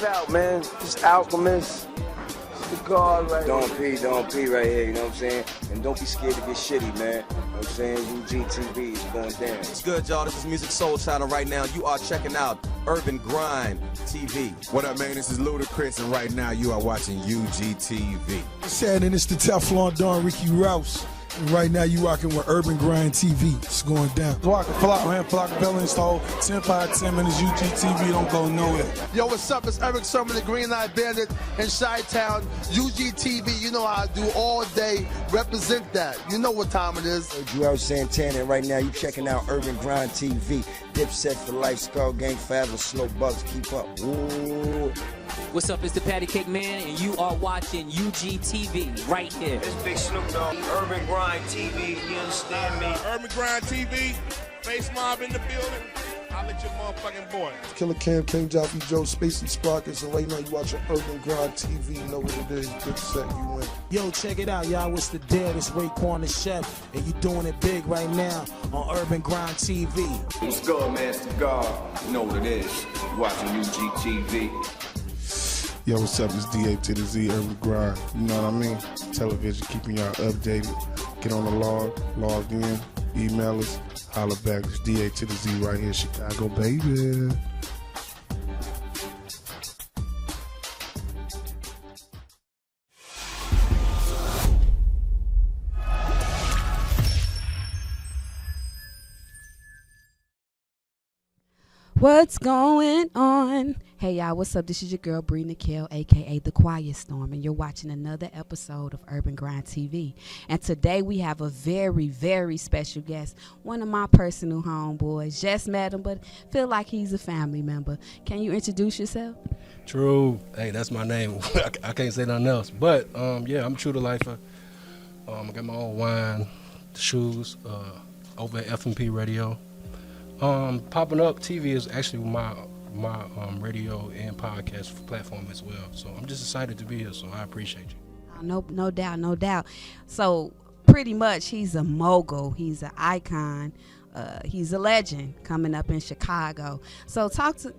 it out, man. This Alchemist. The God right here. Don't pee right here, you know what I'm saying? And don't be scared to get shitty, man. You know what I'm saying? UGTV is going down. What's good, y'all? This is Music Soul Channel right now. You are checking out Urban Grind TV. What up, man? This is Ludacris, and right now you are watching UGTV. Shannon, it's the Teflon Don Ricky Rouse. And right now you rocking with Urban Grind TV. It's going down. Flock Bell install 10 5 10 minutes UGTV. Don't go nowhere. Yo, what's up? It's Eric Sermon, the Green Light Bandit in Chi-Town. UGTV, you know how I do all day. Represent that. You know what time it is. Joel Santana, and right now you checking out Urban Grind TV. Dipset for life, Skull Gang forever, Slow Bugs, keep up. Ooh. What's up, it's the Patty Cake Man, and you are watching UGTV right here. It's Big Snoop Dogg, Urban Grind TV, you understand me? Urban Grind TV, Face Mob in the building. I'll let your motherfucking boy. Killer Cam, King Joffrey, Joe, Spacey Sprockets, and right now you watching Urban Grind TV. You know what it is. Good set, you win. Yo, check it out, y'all. It's the dead. It's Raekwon the Chef, and you doing it big right now on Urban Grind TV. What's good, man? It's the God. You know what it is. You're watching UGTV. Yo, what's up? It's DA to the Z, Urban Grind. You know what I mean? Television, keeping y'all updated. Get on the log in, email us, holler back. It's DA to the Z right here, Chicago, baby. What's going on? Hey y'all, what's up? This is your girl Bree Nikhil, aka The Quiet Storm, and you're watching another episode of Urban Grind TV. And today we have a very, very special guest, one of my personal homeboys. Just met him, but feel like he's a family member. Can you introduce yourself? True. Hey, that's my name. I can't say nothing else. But yeah, I'm True to Lifer. I got my own wine, shoes, over at F&P Radio. Popping Up TV is actually my radio and podcast platform as well. So I'm just excited to be here. So I appreciate you. No doubt. So pretty much he's a mogul. He's an icon. He's a legend coming up in Chicago. So talk to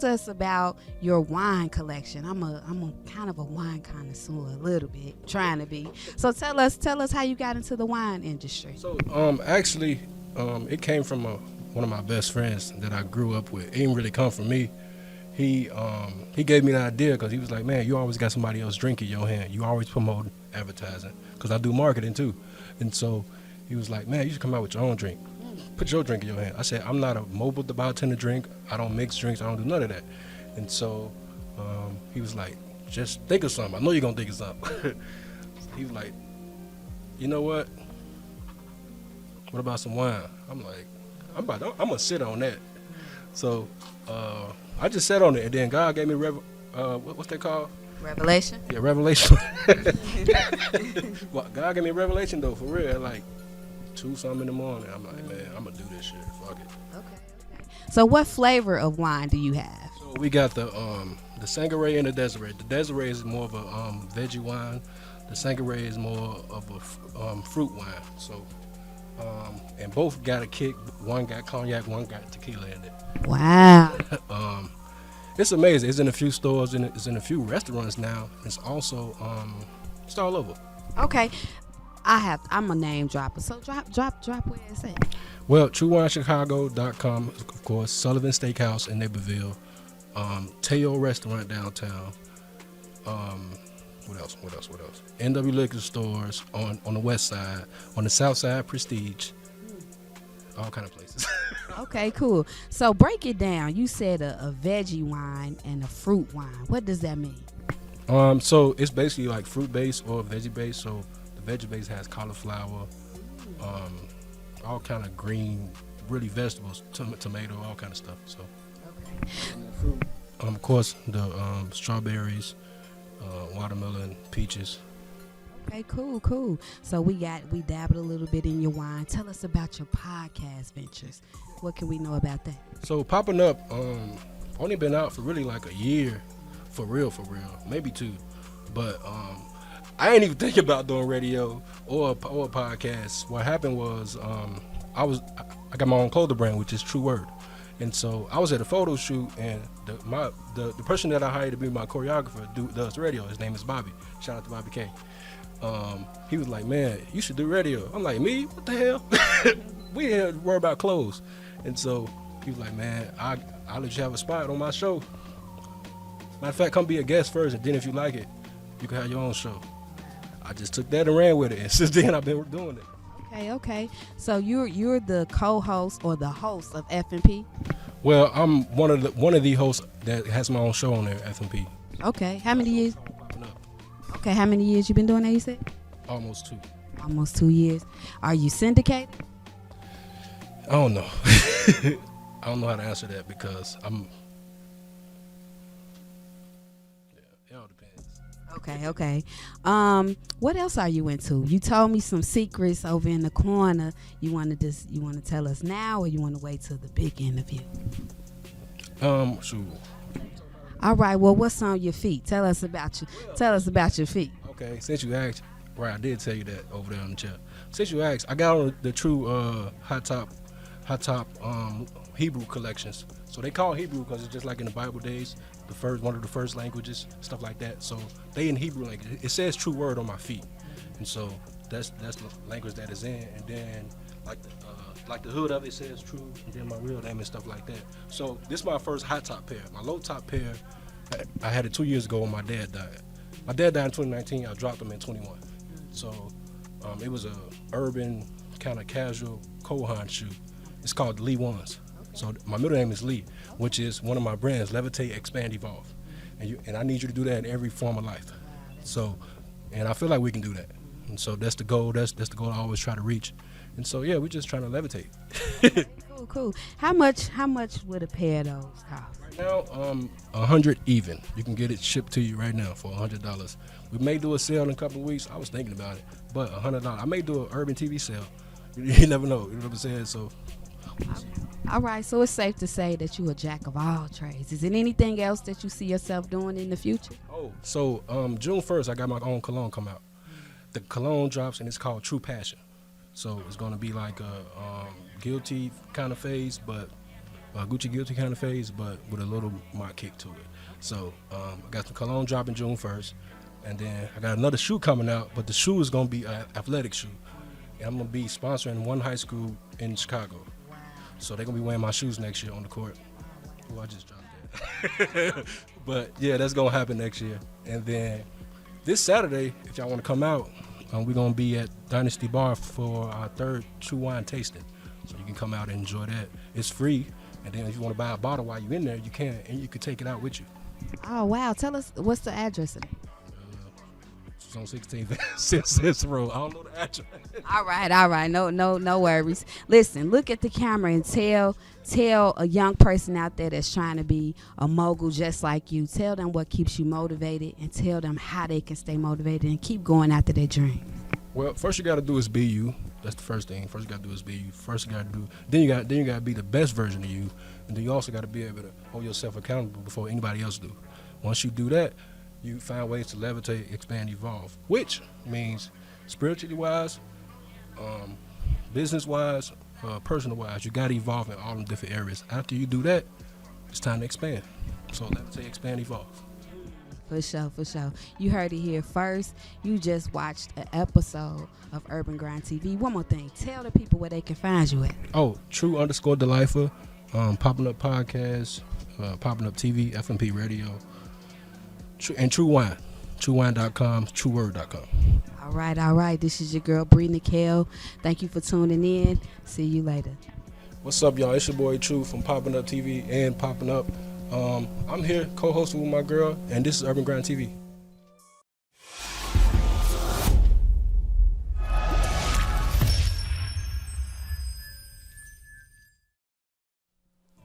us about your wine collection. I'm a kind of a wine connoisseur, a little bit, trying to be. So tell us how you got into the wine industry. So actually. It came from one of my best friends that I grew up with. It didn't really come from me. He gave me the idea because he was like, man, you always got somebody else drink in your hand. You always promote advertising because I do marketing too. And so he was like, man, you should come out with your own drink. Put your drink in your hand. I said, I'm not a mobile bartender drink. I don't mix drinks. I don't do none of that. And so he was like, just think of something. I know you're going to think of something. He was like, you know what? What about some wine? I'm like, I'm gonna sit on that. So I just sat on it, and then God gave me what's that called? Revelation. Yeah, revelation. Well, God gave me a revelation though, for real. Like 2-something in the morning. I'm like, man, I'm gonna do this shit. Fuck it. Okay. So what flavor of wine do you have? So we got the Sangaré and the Desiree. The Desiree is more of a veggie wine. The Sangaré is more of a fruit wine. So. And both got a kick. One got cognac, one got tequila in it. Wow. It's amazing. It's in a few stores and it's in a few restaurants now. It's also it's all over. Okay. I'm a name dropper. So drop where it's at. Well, TrueWineChicago.com, of course, Sullivan Steakhouse in Naperville, Teo Restaurant downtown. What else? NW Liquor Stores on the west side, on the south side, Prestige, all kind of places. Okay, cool. So break it down. You said a veggie wine and a fruit wine. What does that mean? So it's basically like fruit based or veggie based. So the veggie base has cauliflower, all kind of green, really vegetables, tomato, all kind of stuff. So, okay. And the fruit, of course, the strawberries. Watermelon, peaches. Okay, cool. So we dabbled a little bit in your wine. Tell us about your podcast ventures. What can we know about that? So Popping Up, only been out for really like a year, for real, maybe 2. But I ain't even thinking about doing radio or a podcast. What happened was I got my own clothing brand, which is True Word, And so I was at a photo shoot, and the person that I hired to be my choreographer does radio. His name is Bobby. Shout out to Bobby K. He was like, man, you should do radio. I'm like, me? What the hell? We didn't have to worry about clothes. And so he was like, man, I'll let you have a spot on my show. Matter of fact, come be a guest first, and then if you like it, you can have your own show. I just took that and ran with it, and since then I've been doing it. Okay. So you're the co-host or the host of F&P? Well, I'm one of the hosts that has my own show on there, F&P. Okay. How many years? Okay, how many years you been doing that, you said? Almost 2. Almost 2 years. Are you syndicated? I don't know. I don't know how to answer that because I'm... Yeah, it all depends. Okay. What else are you into? You told me some secrets over in the corner. You want to tell us now, or you want to wait till the big interview? Sure. All right. Well, what's on your feet? Tell us about your feet. Okay. Since you asked, right, I did tell you that over there on the chair. Since you asked, I got on the true hot top Hebrew collections. So they call Hebrew because it's just like in the Bible days, one of the first languages, stuff like that. So they in Hebrew language. It says true word on my feet, and so that's the language that is in. And then like the hood of it says true, and then my real name and stuff like that. So this is my first high top pair. My low top pair, I had it 2 years ago when my dad died. My dad died in 2019. I dropped him in 21. So it was a urban kind of casual Kohan shoe. It's called the Lee Ones. So my middle name is Lee, which is one of my brands, Levitate, Expand, Evolve. And I need you to do that in every form of life. So, and I feel like we can do that. And so that's the goal. That's the goal I always try to reach. And so, yeah, we're just trying to levitate. Cool. How much would a pair of those cost? Right now, $100 even. You can get it shipped to you right now for $100. We may do a sale in a couple of weeks. I was thinking about it, but $100. I may do an Urban TV sale. You never know. You know what I'm saying? So. All right, so it's safe to say that you're a jack of all trades. Is there anything else that you see yourself doing in the future? Oh, so June 1st, I got my own cologne come out. The cologne drops, and it's called True Passion. So it's going to be like a guilty kind of phase, but Gucci guilty kind of phase, but with a little more kick to it. So I got the cologne dropping June 1st, and then I got another shoe coming out, but the shoe is going to be an athletic shoe. And I'm going to be sponsoring one high school in Chicago. So they're going to be wearing my shoes next year on the court. Oh, I just dropped that. But, yeah, that's going to happen next year. And then this Saturday, if y'all want to come out, we're going to be at Dynasty Bar for our third true wine tasting. So you can come out and enjoy that. It's free. And then if you want to buy a bottle while you're in there, you can. And you can take it out with you. Oh, wow. Tell us, what's the address of it? It's on 16th Road. I don't know the address. All right. No worries. Listen, look at the camera and tell a young person out there that's trying to be a mogul just like you. Tell them what keeps you motivated, and tell them how they can stay motivated and keep going after their dreams. Well, first you got to do is be you. That's the first thing. First you got to do is be you. Then you got to be the best version of you, and then you also got to be able to hold yourself accountable before anybody else do. Once you do that, you find ways to levitate, expand, evolve, which means spiritually wise, business wise, personal wise, you got to evolve in all them different areas. After you do that, it's time to expand. So levitate, expand, evolve. For sure. You heard it here first. You just watched an episode of Urban Grind TV. One more thing. Tell the people where they can find you at. Oh, True_Delightful, Popping Up Podcast, Popping Up TV, F&P Radio, and True Wine. TrueWine.com, TrueWord.com. All right. This is your girl, Bree Nikhil. Thank you for tuning in. See you later. What's up, y'all? It's your boy True from Popping Up TV and Popping Up. I'm here co-hosting with my girl, and this is Urban Grind TV.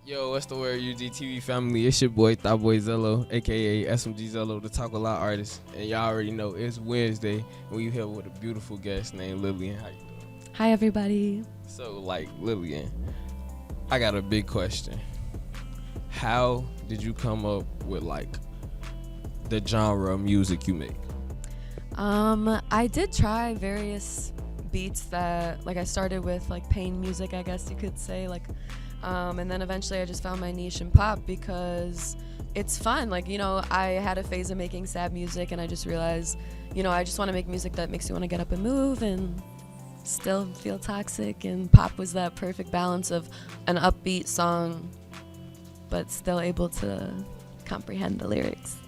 Yo, what's the word, UGTV family? It's your boy, Thot Zello, a.k.a. SMG Zello, the Talk a Lot artist. And y'all already know it's Wednesday, and we here with a beautiful guest named Lilian. How you doing? Hi, everybody. So, Lilian, I got a big question. How did you come up with, the genre of music you make? I did try various beats that, I started with, pain music, I guess you could say, And then eventually I just found my niche in pop because it's fun. Like, you know, I had a phase of making sad music, and I just realized, you know, I just want to make music that makes you want to get up and move and still feel toxic, and pop was that perfect balance of an upbeat song but still able to comprehend the lyrics.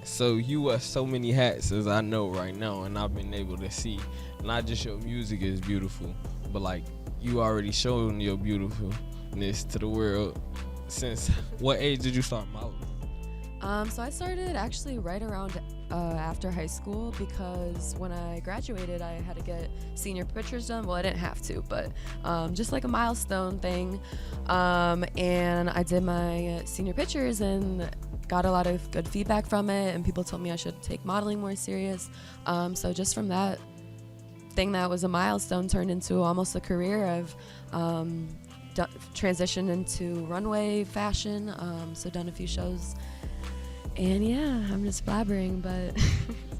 So you wear so many hats, as I know right now, and I've been able to see not just your music is beautiful, but like you already shown your beautifulness to the world. Since what age did you start modeling? So I started actually right around after high school, because when I graduated I had to get senior pictures done. Well, I didn't have to, but just like a milestone thing. And I did my senior pictures and got a lot of good feedback from it, and people told me I should take modeling more serious. So just from that thing that was a milestone turned into almost a career. I've transitioned into runway fashion, so done a few shows. And yeah, I'm just blabbering, but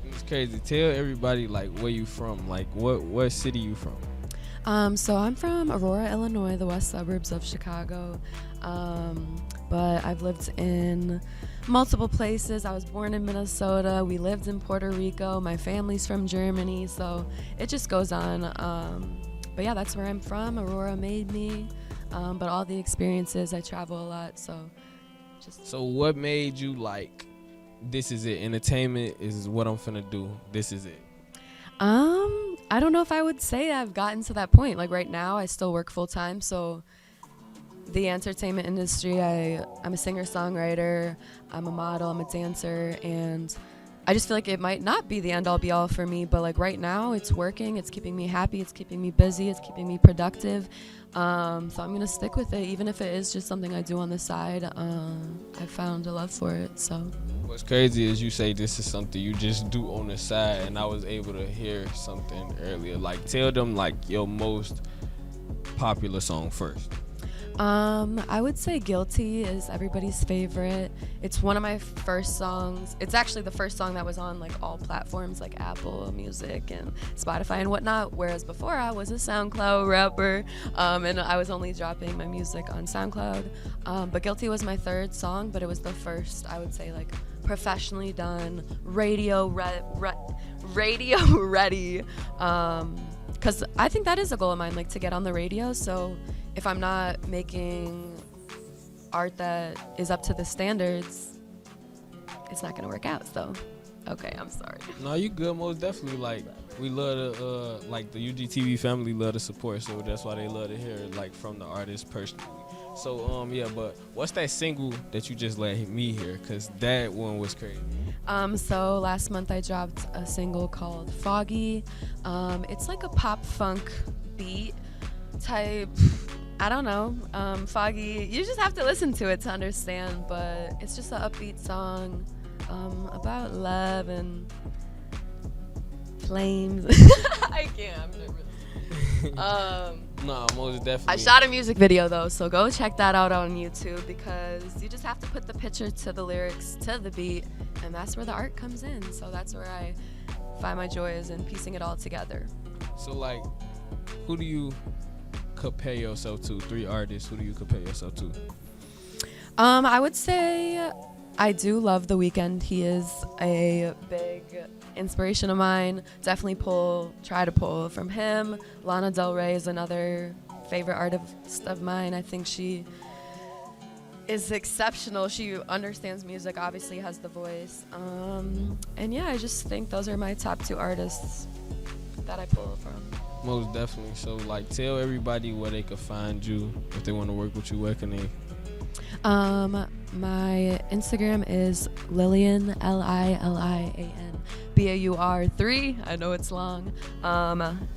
it's crazy. Tell everybody like where you from, like what city you from. So I'm from Aurora, Illinois, the west suburbs of Chicago. But I've lived in multiple places. I was born in Minnesota. We lived in Puerto Rico. My family's from Germany, so it just goes on. But yeah, that's where I'm from. Aurora made me. But all the experiences, I travel a lot, so. So what made you like, this is it, entertainment is what I'm finna do, this is it? I don't know if I would say I've gotten to that point. Like right now I still work full time, so the entertainment industry, I'm a singer-songwriter, I'm a model, I'm a dancer, and I just feel like it might not be the end-all be-all for me, but like right now it's working, it's keeping me happy, it's keeping me busy, it's keeping me productive. So I'm gonna stick with it, even if it is just something I do on the side. I found a love for it, so. What's crazy is you say this is something you just do on the side, and I was able to hear something earlier. Like, tell them like your most popular song first. I would say Guilty is everybody's favorite. It's one of my first songs. It's actually the first song that was on like all platforms like Apple Music and Spotify and whatnot, whereas before I was a SoundCloud rapper, and I was only dropping my music on SoundCloud. But Guilty was my third song, but it was the first, I would say, like professionally done, radio ready, because I think that is a goal of mine, like to get on the radio. So if I'm not making art that is up to the standards, it's not gonna work out. So, okay, I'm sorry. No, you good, most definitely. Like, we love to, like the UGTV family love to support, so that's why they love to hear like from the artist personally. So, yeah, but what's that single that you just let me hear? Cause that one was crazy. So last month I dropped a single called Foggy. It's like a pop funk beat type. I don't know, Foggy, you just have to listen to it to understand, but it's just an upbeat song about love and flames. I can't, I'm nervous. No, most definitely. I shot a music video though, so go check that out on YouTube, because you just have to put the picture to the lyrics to the beat, and that's where the art comes in. So that's where I find my joy, is in piecing it all together. So like, who do you compare yourself to? 3 artists, who do you compare yourself to? I would say I do love The Weeknd. He is a big inspiration of mine. Definitely try to pull from him. Lana Del Rey is another favorite artist of mine. I think she is exceptional. She understands music, obviously has the voice. And yeah, I just think those are my top 2 artists that I pull from. Most definitely. So like, tell everybody where they can find you if they want to work with you. Where can they? My Instagram is Lilian, Lilian BAUR3. I know it's long.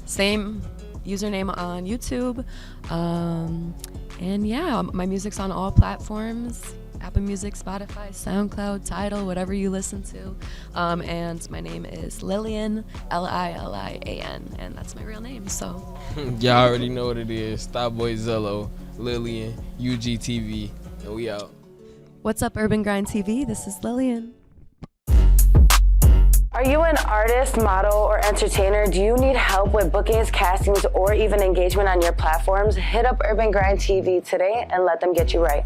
Same username on YouTube. And yeah, my music's on all platforms. Apple Music, Spotify, SoundCloud, Tidal, whatever you listen to. And my name is Lilian, Lilian, and that's my real name, so. Y'all already know what it is. Starboy Zello, Lilian, UGTV, and we out. What's up, Urban Grind TV? This is Lilian. Are you an artist, model, or entertainer? Do you need help with bookings, castings, or even engagement on your platforms? Hit up UrbanGrindTV today and let them get you right.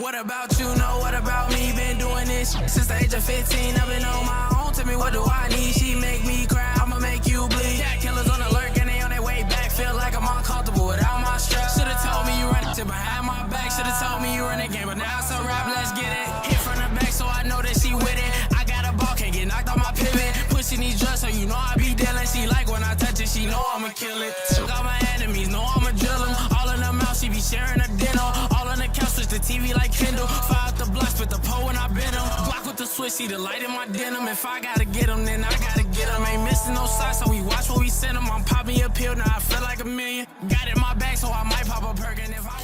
What about you? Know what about me? Been doing this since the age of 15. I've been on my own. Tell me what do I need? She make me cry. I'ma make you bleed. Cat killers on the lurk and they on their way back. Feel like I'm uncomfortable without my strap. Should've told me you run to behind my back. Should've told me you run the game, but now it's a rap. Let's get it. Hit from the back, so I know that she with it. I got a ball, can't get knocked off my pivot. Pushing these drugs, so you know I be dealing. She like when I touch it, she know I'ma kill it. Took out my enemies, know I'ma drill them. All in the mouth, she be sharing a dinner. All on the couch, switch the TV like Kindle. Fire out the block, spit the pole when I bit him. Block with the switch, see the light in my denim. If I gotta get him, then I gotta get him. Ain't missing no shots, so we watch what we send him. I'm popping a pill, now I feel like $1 million. Got it in my bag, so I might pop a perk. And if I...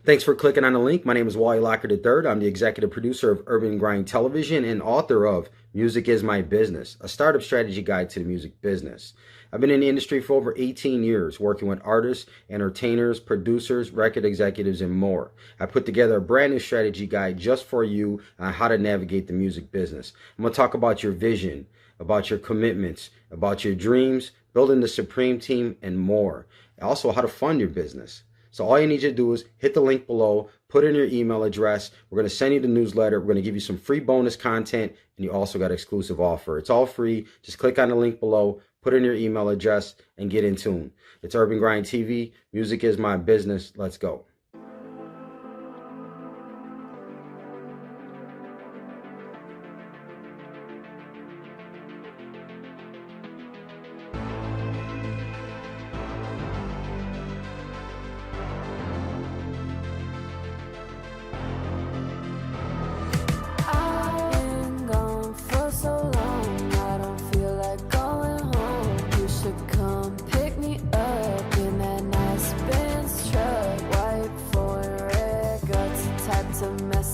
Thanks for clicking on the link. My name is Wally Locker III. I'm the executive producer of Urban Grind Television and author of Music is My Business, a startup strategy guide to the music business. I've been in the industry for over 18 years, working with artists, entertainers, producers, record executives, and more. I put together a brand new strategy guide just for you on how to navigate the music business. I'm going to talk about your vision, about your commitments, about your dreams, building the supreme team, and more. Also, how to fund your business. So all you need to do is hit the link below, put in your email address. We're going to send you the newsletter. We're going to give you some free bonus content, and you also got an exclusive offer. It's all free. Just click on the link below, put in your email address, and get in tune. It's Urban Grind TV. Music is my business. Let's go.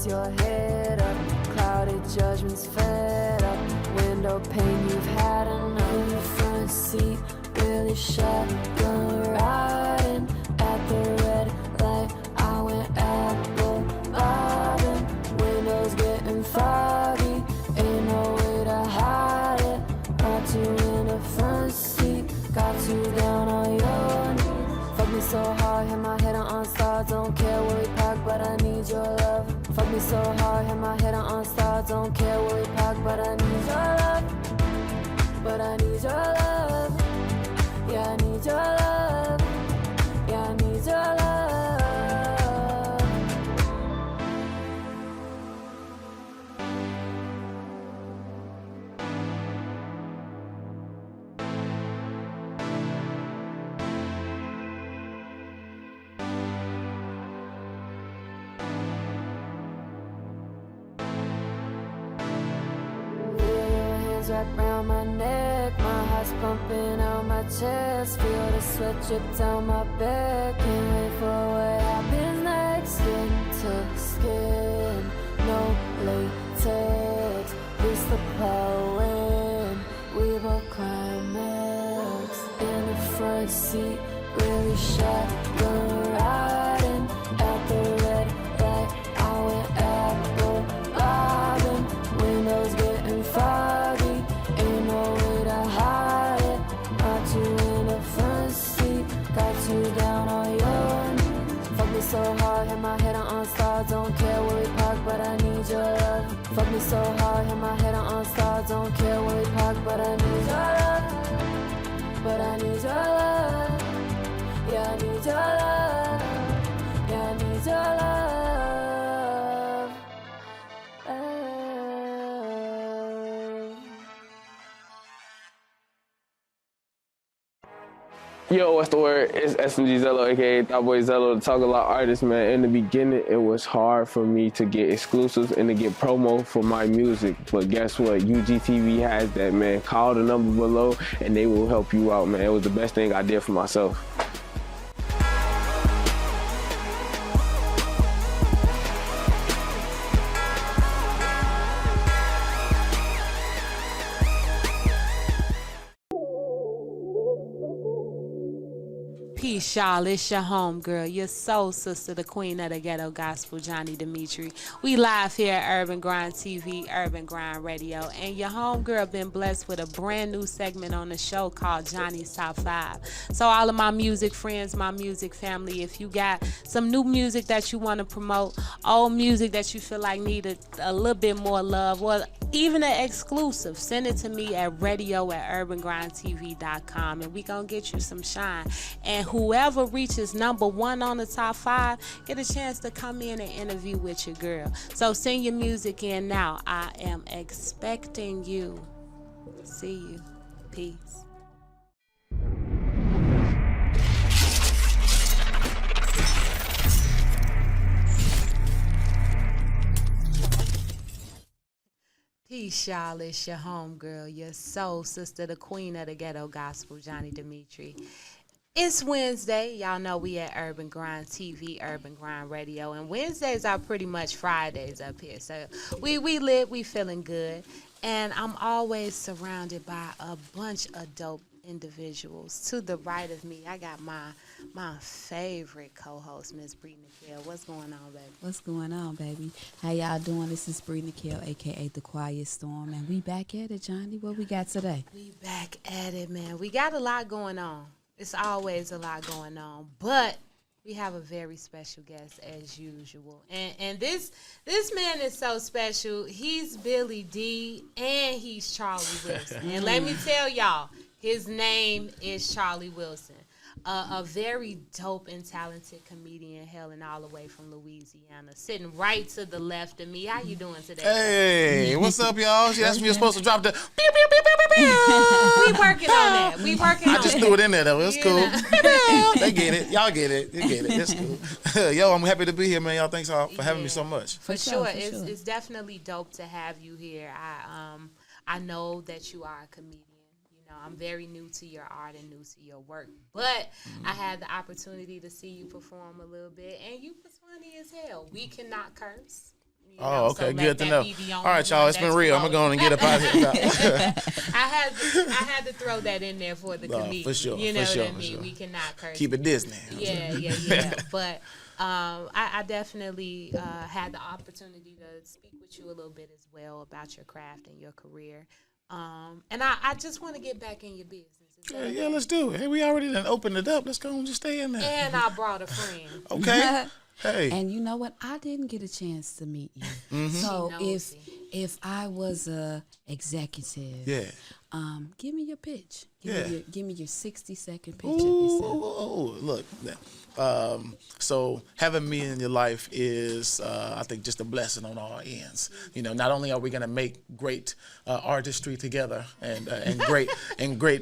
Your head up, clouded judgments fed up, window pane, you've had enough. Your front seat really shotgun riding at the red light. I went apple bobbing, windows getting foggy, ain't no way to hide it. Got you in the front seat, got you down on your knees. Fuck me so hard, hit my head on stars, don't care where we park, but I need your love. Fuck me so hard, hit my head on stars, don't care where we park, but I need your love. But I need your love. Yeah, I need your love. Yeah, I need your love. Wrapped around my neck, my heart's pumping out my chest. Feel the sweat drip down my back. Can't wait for what happens next. Skin to skin, no latex. It's the power when we both climax. In the front seat, really shotgun riding at the red light. I went apple bobbing, windows getting foggy. Down on your knees. Fuck me so hard, hit my head on stars, don't care where we park, but I need your love. Fuck me so hard, hit my head on stars, don't care where we park, but I need your love. But I need your love. Yeah, I need your love. Yeah, I need your love. Yo, what's the word? It's SMG Zello, aka Thot Boy Zello, the Talk A Lot artist, man. In the beginning, it was hard for me to get exclusives and to get promo for my music. But guess what? UGTV has that, man. Call the number below and they will help you out, man. It was the best thing I did for myself. Peace, y'all. It's your homegirl, your soul sister, the queen of the ghetto gospel, Johni Demeatri. We live here at Urban Grind TV, Urban Grind Radio, and your homegirl been blessed with a brand new segment on the show called Johnny's Top 5. So all of my music friends, my music family, if you got some new music that you want to promote, old music that you feel like needed a little bit more love, or even an exclusive, send it to me at radio@UrbanGrindTV.com, and we gonna get you some shine. And whoever reaches #1 on the top 5 get a chance to come in and interview with your girl. So send your music in now. I am expecting you. See you. Peace. Peace, y'all. It's your homegirl, your soul sister, the queen of the ghetto gospel, Johni Demeatri. It's Wednesday. Y'all know we at Urban Grind TV, Urban Grind Radio, and Wednesdays are pretty much Fridays up here. So we lit, we feeling good, and I'm always surrounded by a bunch of dope individuals. To the right of me, I got my favorite co-host, Miss Bree Nikhil. What's going on, baby? What's going on, baby? How y'all doing? This is Bree Nikhil, a.k.a. The Quiet Storm, and we back at it, Johnny. What we got today? We back at it, man. We got a lot going on. It's always a lot going on, but we have a very special guest as usual. And this man is so special. He's Billy D and he's Charlie Wilson. And let me tell y'all, his name is Charlie Wilson. A very dope and talented comedian hailing all the way from Louisiana, sitting right to the left of me. How you doing today? Hey, what's up, y'all? She asked me you're supposed to drop the pew, We working on that. We working on it. I just threw it in there, though. It's cool. They get it. Y'all get it. You get it. It's cool. Yo, I'm happy to be here, man. Y'all thanks for having me so much. For sure. It's definitely dope to have you here. I know that you are a comedian. I'm very new to your art and new to your work, but I had the opportunity to see you perform a little bit, and you was funny as hell. We cannot curse. Okay, so good to know. All right, y'all, it's been real. I'm gonna go on and get up out of here. I had to throw that in there for the comedian. For sure, you know for sure, what I mean? Sure. We cannot curse. Keep it Disney. Yeah. But I definitely had the opportunity to speak with you a little bit as well about your craft and your career. And I just want to get back in your business. Yeah, let's do it. Hey, we already done opened it up. Let's go and just stay in there. And I brought a friend. Okay. Hey. And you know what? I didn't get a chance to meet you. Mm-hmm. So if I was a executive, give me your pitch. Give me your 60-second pitch of yourself. Look. So having me in your life is, I think, just a blessing on all ends. You know, not only are we gonna make great artistry together and great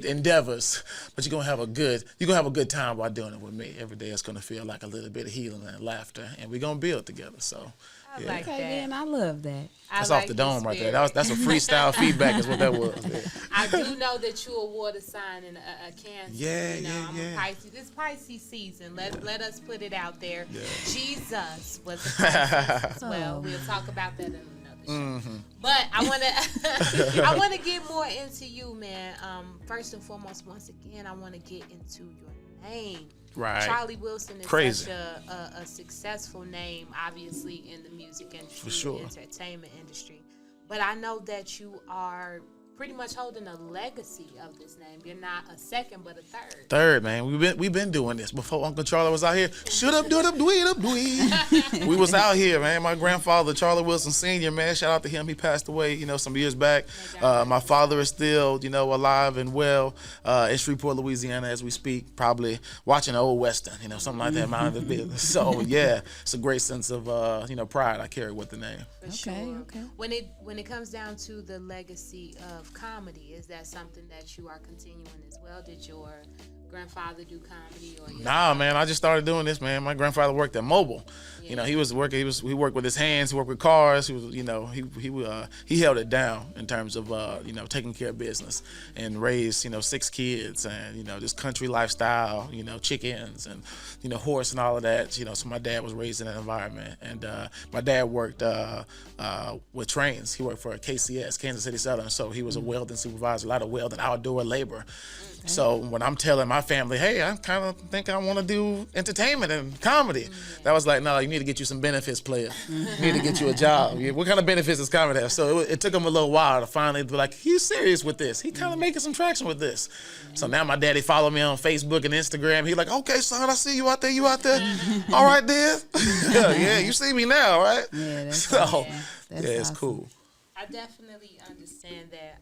endeavors, but you're gonna have a good time while doing it with me. Every day it's gonna feel like a little bit of healing and laughter, and we're gonna build together. So. Yeah. Like that. Man, I love that. That's off the dome right there. That's a freestyle feedback is what that was. Yeah. I do know that you a water sign and a Cancer. Yeah, I'm a Pisces. It's Pisces season. Let us put it out there. Yeah. Jesus was a Pisces. Well, we'll talk about that in another show. Mm-hmm. But I want to get more into you, man. First and foremost, once again, I want to get into your name. Right. Charlie Wilson is crazy. Such a successful name, obviously, in the music industry, for sure. The entertainment industry. But I know that you are pretty much holding a legacy of this name. You're not a second, but a third. Third, man. We've been doing this before Uncle Charlie was out here. Shoot up, do it up, dwee up, dwee. We was out here, man. My grandfather, Charlie Wilson Sr., man, shout out to him. He passed away, some years back. My father is still, alive and well in Shreveport, Louisiana, as we speak. Probably watching an old Western, something like that. Mind the business. So yeah, it's a great sense of pride I carry with the name. Okay. When it comes down to the legacy of comedy, is that something that you are continuing as well? Did your grandfather do comedy? Or nah, man, I just started doing this, man. My grandfather worked at Mobile. Yeah. He worked with his hands, he worked with cars. He was, he held it down in terms of taking care of business and raised 6 kids and this country lifestyle, chickens and horse and all of that. So my dad was raised in that environment, and my dad worked with trains. He worked for KCS, Kansas City Southern. So he was a welding supervisor, a lot of welding, outdoor labor. So when I'm telling my family, hey, I kind of think I want to do entertainment and comedy, that was like, no, you need to get you some benefits, player. You need to get you a job. What kind of benefits does comedy have? So it took them a little while to finally be like, he's serious with this. He kind of making some traction with this. So now my daddy follow me on Facebook and Instagram. He like, okay, son, I see you out there. You out there? All right, Dad. Yeah, you see me now, right? Yeah, that's so awesome. yeah, it's awesome. Cool. I definitely understand that.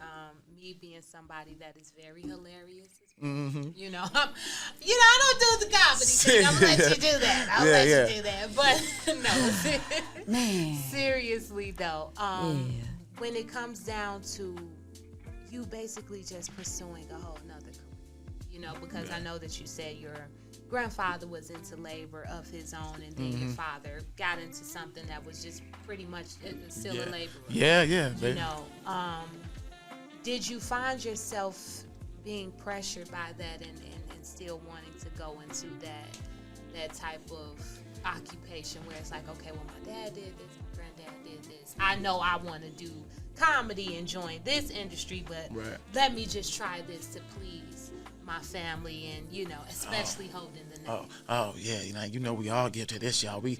Me being somebody that is very hilarious. You know, I don't do the comedy thing. I'm gonna let you do that. I'll let you do that. But no, man. Seriously though, when it comes down to you basically just pursuing a whole nother career, you know, because I know that you said your grandfather was into labor of his own, and then your father got into something that was just pretty much still a laborer. Yeah. You know, did you find yourself being pressured by that and still wanting to go into that type of occupation where it's like, okay, well, my dad did this, my granddad did this. I know I want to do comedy and join this industry, but let me just try this to please my family and, you know, especially holding the name. You know, we all get to this, y'all. We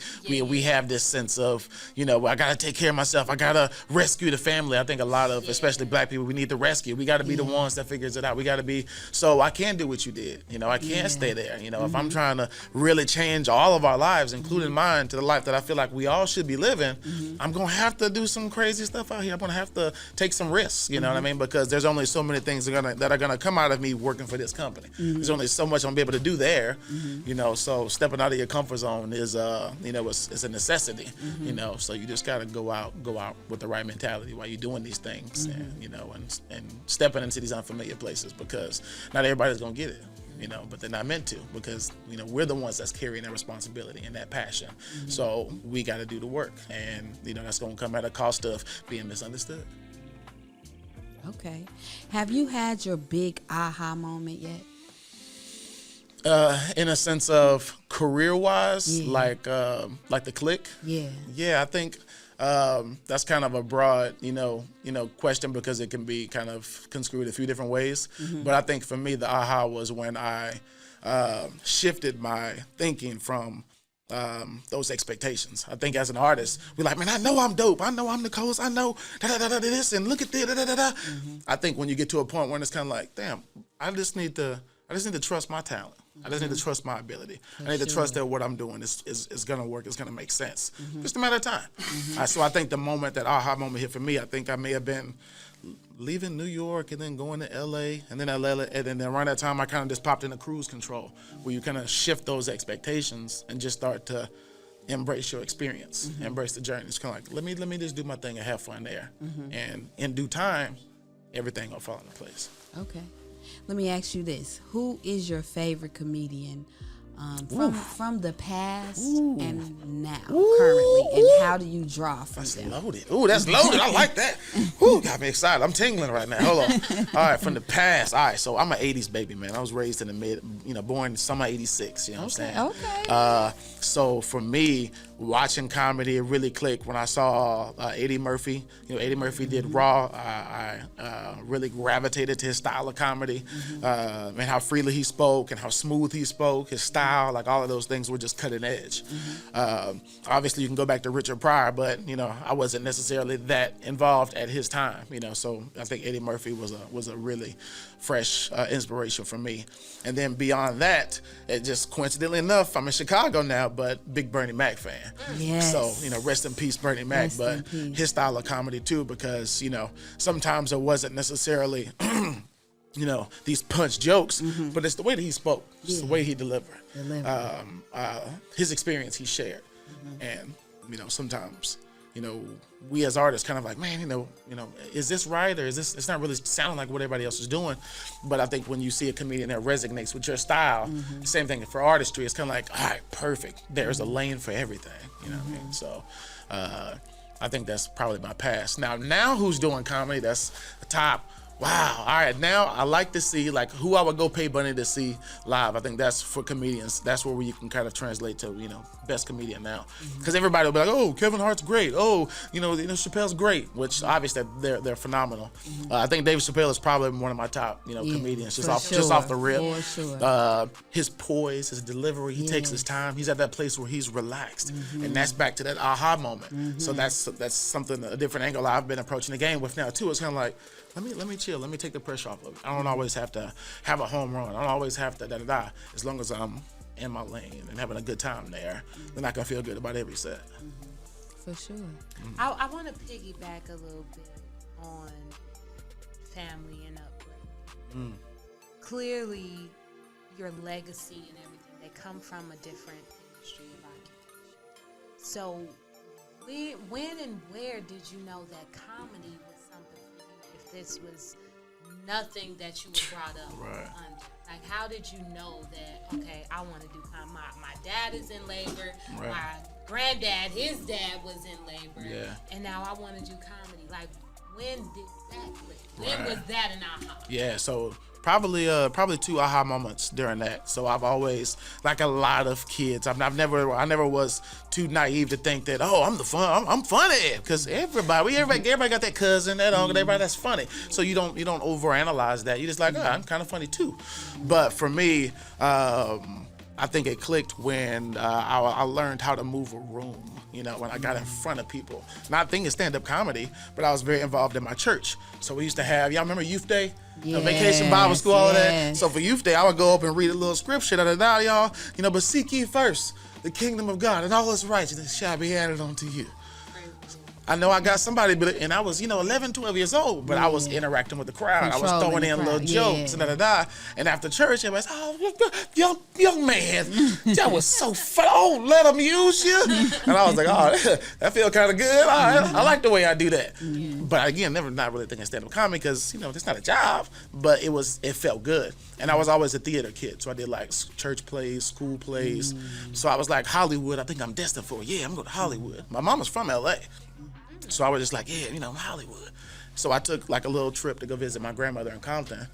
have this sense of, you know, I gotta take care of myself. I gotta rescue the family. I think a lot of, especially black people, we need to rescue. We gotta be the ones that figures it out. We gotta be, so I can't do what you did. You know, I can't stay there. You know, if I'm trying to really change all of our lives, including mine, to the life that I feel like we all should be living, I'm gonna have to do some crazy stuff out here. I'm gonna have to take some risks, you know what I mean? Because there's only so many things that are gonna come out of me working for this company. There's only so much I'm gonna be able to do there, you know. So stepping out of your comfort zone is, you know, it's a necessity, you know. So you just gotta go out with the right mentality while you're doing these things, and you know, and stepping into these unfamiliar places, because not everybody's gonna get it, you know. But they're not meant to, because you know we're the ones that's carrying that responsibility and that passion. So we got to do the work, and you know that's gonna come at a cost of being misunderstood. Okay. Have you had your big aha moment yet? In a sense of career-wise, like the click. Yeah, I think that's kind of a broad, you know, question, because it can be kind of construed a few different ways. But I think for me, the aha was when I shifted my thinking from those expectations. I think as an artist, we're like, man, I know I'm dope. I know I'm the coolest. I know this, and look at this. I think when you get to a point where it's kind of like, damn, I just need to trust my talent. I just need to trust my ability. I need to trust that what I'm doing is going to work. It's going to make sense. Just a matter of time. So I think the moment that aha moment hit for me, I think I may have been leaving New York and then going to LA, and then around that time I kind of just popped into cruise control, where you kind of shift those expectations and just start to embrace your experience, embrace the journey. It's kind of like, let me just do my thing and have fun there. And in due time, everything will fall into place. Okay. Let me ask you this. Who is your favorite comedian from the past and now, currently? And how do you draw from them? That's loaded. Ooh, that's loaded. I like that. Ooh, got me excited. I'm tingling right now. Hold on. All right, from the past. All right, so I'm an 80s baby, man. I was raised in the born summer 86, you know what I'm saying? Okay. So for me, watching comedy, it really clicked when I saw Eddie Murphy. You know, Eddie Murphy did Raw. I really gravitated to his style of comedy, and how freely he spoke and how smooth he spoke, his style, like all of those things were just cutting edge. Obviously, you can go back to Richard Pryor, but you know, I wasn't necessarily that involved at his time. You know, so I think Eddie Murphy was a really fresh inspiration for me. And then beyond that, it just coincidentally enough, I'm in Chicago now, but big Bernie Mac fan. Yes. So, you know, rest in peace, Bernie Mac, but his style of comedy too, because, you know, sometimes it wasn't necessarily, you know, these punch jokes, but it's the way that he spoke, it's the way he delivered, his experience he shared. And, you know, sometimes, you know, we as artists kind of like, man, you know, is this right, or is this? It's not really sounding like what everybody else is doing. But I think when you see a comedian that resonates with your style, same thing for artistry. It's kind of like, all right, perfect. There's a lane for everything. You know what I mean? So, I think that's probably my past. Now who's doing comedy? That's the top wow, all right, now I like to see like who I would go pay money to see live. I think that's for comedians. That's where you can kind of translate to, best comedian now. Because everybody will be like, oh, Kevin Hart's great. Oh, Chappelle's great, which obviously they're phenomenal. I think Dave Chappelle is probably one of my top, comedians just off the rip. For sure. His poise, his delivery, he takes his time. He's at that place where he's relaxed. And that's back to that aha moment. So that's something, a different angle I've been approaching the game with now too. It's kind of like, let me chill. Let me take the pressure off of it. I don't always have to have a home run. I don't always have to da-da-da. As long as I'm in my lane and having a good time there, then I can feel good about every set. For sure. I want to piggyback a little bit on family and upbringing. Clearly, your legacy and everything, they come from a different industry of occupation. So, when and where did you know that comedy was something for you if this was nothing that you were brought up under? Like, how did you know that, okay, I want to do comedy? My dad is in labor. Right. My granddad, his dad was in labor. Yeah. And now I want to do comedy. Like, when did that click? When was that an aha? Yeah, so probably 2 aha moments during that. So I've always, like a lot of kids, I never was too naive to think that, oh, I'm funny, because everybody got that cousin, that uncle, everybody that's funny. So you don't overanalyze that. You just like, I'm kind of funny too. But for me, I think it clicked when I learned how to move a room. When I got in front of people. Not thinking stand-up comedy, but I was very involved in my church. So we used to have, y'all remember Youth Day? Vacation Bible School, all of that. So for Youth Day, I would go up and read a little scripture, y'all. But seek ye first the kingdom of God and all its righteousness shall be added unto you. I know I got somebody, and I was, 11, 12 years old, but I was interacting with the crowd. I was throwing in little jokes and And after church, everybody's, oh, young man, that was so fun. Oh, let them use you. And I was like, oh, that feel kind of good. I like the way I do that. But again, not really thinking stand-up comedy because, it's not a job, but it felt good. And I was always a theater kid, so I did like church plays, school plays. So I was like, Hollywood, I think I'm destined for it. Yeah, I'm going to Hollywood. My mom was from LA. So I was just like, Hollywood. So I took like a little trip to go visit my grandmother in Compton.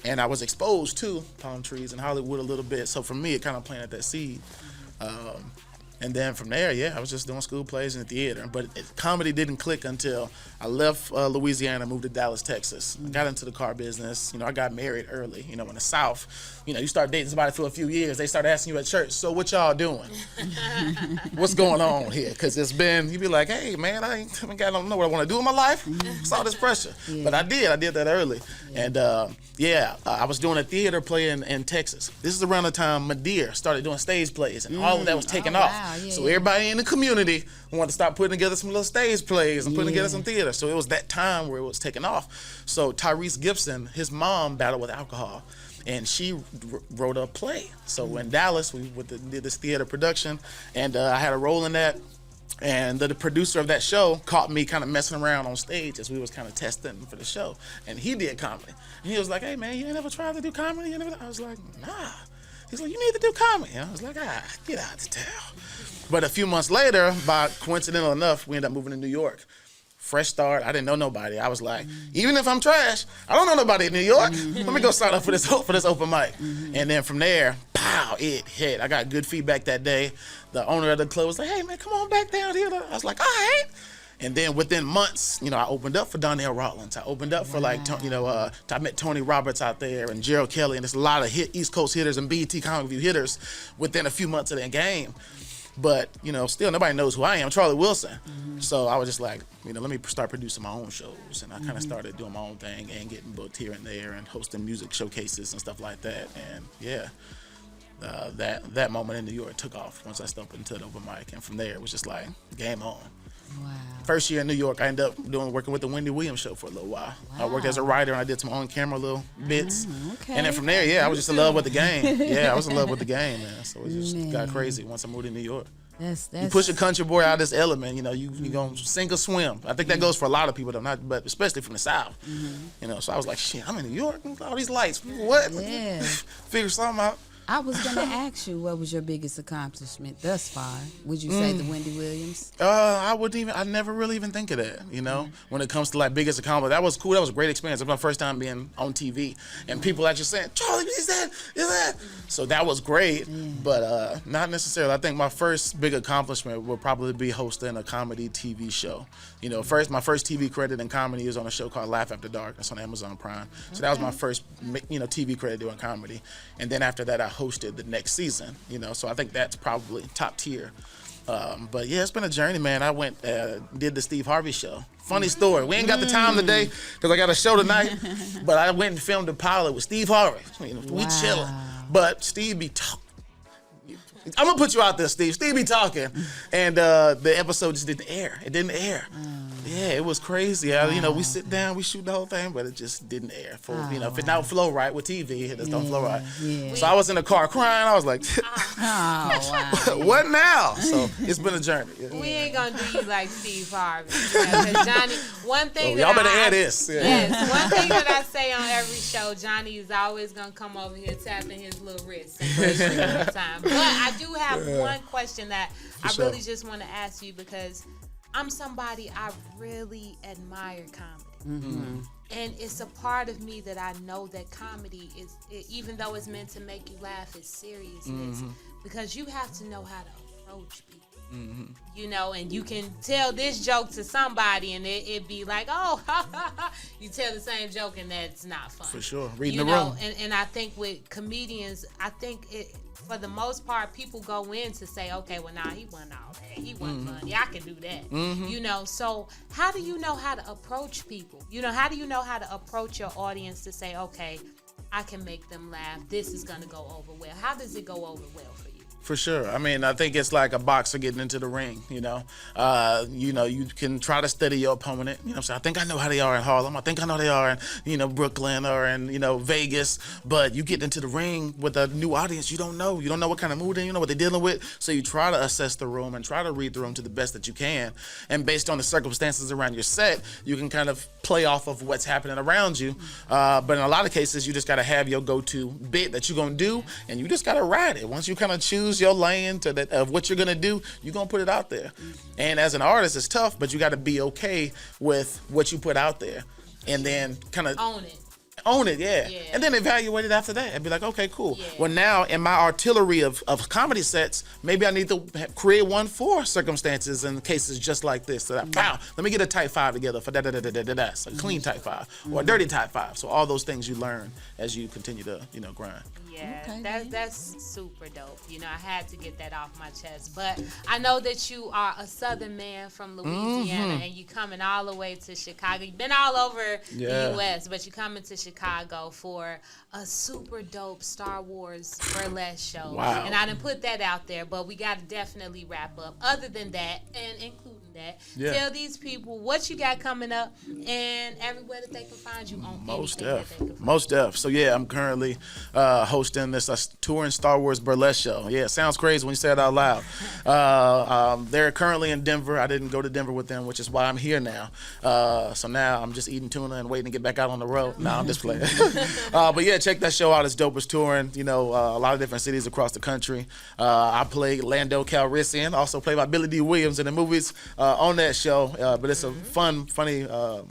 And I was exposed to palm trees in Hollywood a little bit. So for me, it kind of planted that seed. And then from there, I was just doing school plays in the theater. But comedy didn't click until I left Louisiana, moved to Dallas, Texas. I got into the car business. You know, I got married early. You know, in the South, you know, you start dating somebody for a few years, they start asking you at church, so what y'all doing? What's going on here? Because it's been, you be like, hey, man, I don't know what I want to do in my life. It's all this pressure. Yeah. But I did that early. Yeah. And I was doing a theater play in Texas. This is around the time Madeira started doing stage plays, and all of that was taking off. Wow. Yeah, so everybody in the community wanted to start putting together some little stage plays and putting together some theater. So it was that time where it was taking off. So Tyrese Gibson, his mom battled with alcohol, and she wrote a play. So in Dallas, we did this theater production, and I had a role in that. And the producer of that show caught me kind of messing around on stage as we was kind of testing for the show. And he did comedy. And he was like, hey, man, you ain't never tried to do comedy? I was like, nah. He's like, you need to do comedy. And I was like, get out of town. But a few months later, by coincidental enough, we ended up moving to New York. Fresh start. I didn't know nobody. I was like, even if I'm trash, I don't know nobody in New York. Let me go sign up for this open mic. And then from there, pow, it hit. I got good feedback that day. The owner of the club was like, hey, man, come on back down here. I was like, all right. And then within months, you know, I opened up for Donnell Rollins. I opened up for I met Tony Roberts out there and Gerald Kelly, and there's a lot of East Coast hitters and BET Comic View hitters within a few months of that game. But, you know, still nobody knows who I am, Charlie Wilson. So I was just like, you know, let me start producing my own shows. And I kind of started doing my own thing and getting booked here and there and hosting music showcases and stuff like that. And that moment in New York took off once I stepped into the open mic. And from there, it was just like, game on. Wow. First year in New York, I ended up working with the Wendy Williams show for a little while. Wow. I worked as a writer, and I did some on-camera little bits. Okay. And then from there, I was just in love with the game. I was in love with the game, man. So it just got crazy once I moved to New York. You push a country boy out of this element, you know, you gonna sink or swim. I think that goes for a lot of people, though, but especially from the South. You know, so I was like, shit, I'm in New York, all these lights. What? Yeah. Figure something out. I was gonna ask you, what was your biggest accomplishment thus far? Would you say the Wendy Williams? I never really even think of that, you know, when it comes to like biggest accomplishment. That was cool. That was a great experience. It was my first time being on TV and people actually saying, Charlie, is that? So that was great, but not necessarily. I think my first big accomplishment would probably be hosting a comedy TV show. You know, my first TV credit in comedy is on a show called Laugh After Dark. That's on Amazon Prime. So that was my first, TV credit doing comedy. And then after that, I hosted the next season, you know, so I think that's probably top tier. But yeah, it's been a journey, man. I went, did the Steve Harvey show. Funny story. We ain't got the time today because I got a show tonight, but I went and filmed a pilot with Steve Harvey. We chilling. But Steve be talking. I'm gonna put you out there, Steve. Steve be talking, and the episode just didn't air. It didn't air. Yeah, it was crazy. You know, we sit down, we shoot the whole thing, but it just didn't air. You know, if it don't flow right with TV, it just don't flow right. Yeah. So I was in the car crying. I was like, what now? So it's been a journey. We ain't gonna do you like Steve Harvey. Yeah, Johnny, one thing y'all better air this. Yeah. Yes, one thing that I say on every show, Johnny is always gonna come over here tapping his little wrist every time. But I do have one question that I really just want to ask you, because I'm somebody, I really admire comedy. And it's a part of me that I know that comedy is, even though it's meant to make you laugh, it's seriousness. Because you have to know how to approach people. You know, and you can tell this joke to somebody and it be like, oh, you tell the same joke and that's not funny. For sure. Reading the room. And I think with comedians, I think for the most part, people go in to say, okay, well, nah, he wasn't all that. He wasn't funny. I can do that. You know, so how do you know how to approach people? You know, how do you know how to approach your audience to say, okay, I can make them laugh. This is going to go over well. How does it go over well for you? For sure. I mean, I think it's like a boxer getting into the ring, you know. You can try to study your opponent. You know, so I think I know how they are in Harlem. I think I know they are in, Brooklyn or in, Vegas. But you get into the ring with a new audience you don't know. You don't know what kind of mood they're in, you know what they're dealing with. So you try to assess the room and try to read the room to the best that you can. And based on the circumstances around your set, you can kind of play off of what's happening around you. But in a lot of cases, you just got to have your go-to bit that you're going to do, and you just got to ride it. Once you kind of choose your lane of what you're gonna do, you're gonna put it out there. And as an artist, it's tough, but you got to be okay with what you put out there, and then kind of own it, yeah. And then evaluate it after that and be like, okay, cool. Well, now in my artillery of comedy sets, maybe I need to create one for circumstances and cases just like this. So that, let me get a type 5 together for that. So a clean type 5 or a dirty type 5. So all those things you learn as you continue to, grind. Yeah, that's super dope. I had to get that off my chest. But I know that you are a Southern man from Louisiana, and you coming all the way to Chicago. You've been all over the U.S., but you coming to Chicago for a super dope Star Wars burlesque show. Wow. And I didn't put that out there, but we got to definitely wrap up. Other than that, and including that, tell these people what you got coming up and everywhere that they can find you on Most def. So yeah, I'm currently hosting this touring Star Wars burlesque show. Yeah, it sounds crazy when you say it out loud. They're currently in Denver. I didn't go to Denver with them, which is why I'm here now. So now I'm just eating tuna and waiting to get back out on the road. No, I'm just playing. But yeah, check that show out. It's dope. It's touring, a lot of different cities across the country. I play Lando Calrissian, also played by Billy D. Williams in the movies on that show. But it's a funny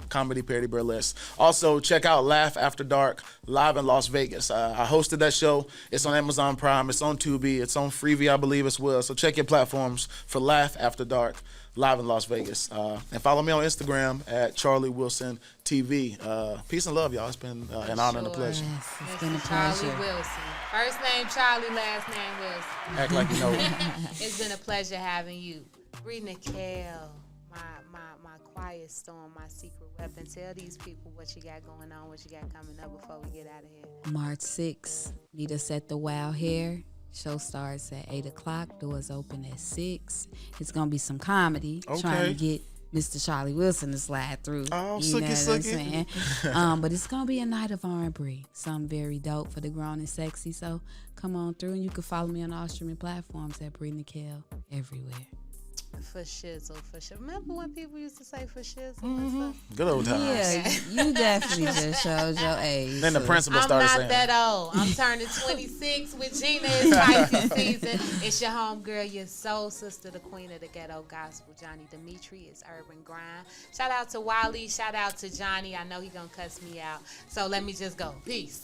comedy parody burlesque. Also, check out Laugh After Dark live in Las Vegas. I hosted that show. It's on Amazon Prime. It's on Tubi. It's on Freevee, I believe, as well. So check your platforms for Laugh After Dark live in Las Vegas. And follow me on Instagram at Charlie Wilson TV. Peace and love, y'all. It's been an honor and a pleasure. Yes, it's been a pleasure. Charlie Wilson. First name Charlie, last name Wilson. Act like you know it. It's been a pleasure having you. Bree Nicole, my quiet storm, my secret weapon. Tell these people what you got going on, what you got coming up before we get out of here. March 6th, meet us at the Wild Hair. Show starts at 8 o'clock. Doors open at 6. It's going to be some comedy. Okay. Trying to get Mr. Charlie Wilson to slide through. Oh, you know what I'm sucky. saying? But it's going to be a night of R&B. Something very dope for the grown and sexy. So come on through, and you can follow me on all streaming platforms at Bree Nicole everywhere. For shizzle, for sure. Remember when people used to say for shizzle and stuff? Good old times. Yeah, you definitely just showed your age. Then the principal I'm started not saying that old. I'm turning 26 with Gina. It's spicy season. It's your homegirl, your soul sister, the queen of the ghetto gospel, Johni Demeatri. It's Urban Grind. Shout out to Wiley. Shout out to Johnny. I know he gonna cuss me out. So let me just go. Peace.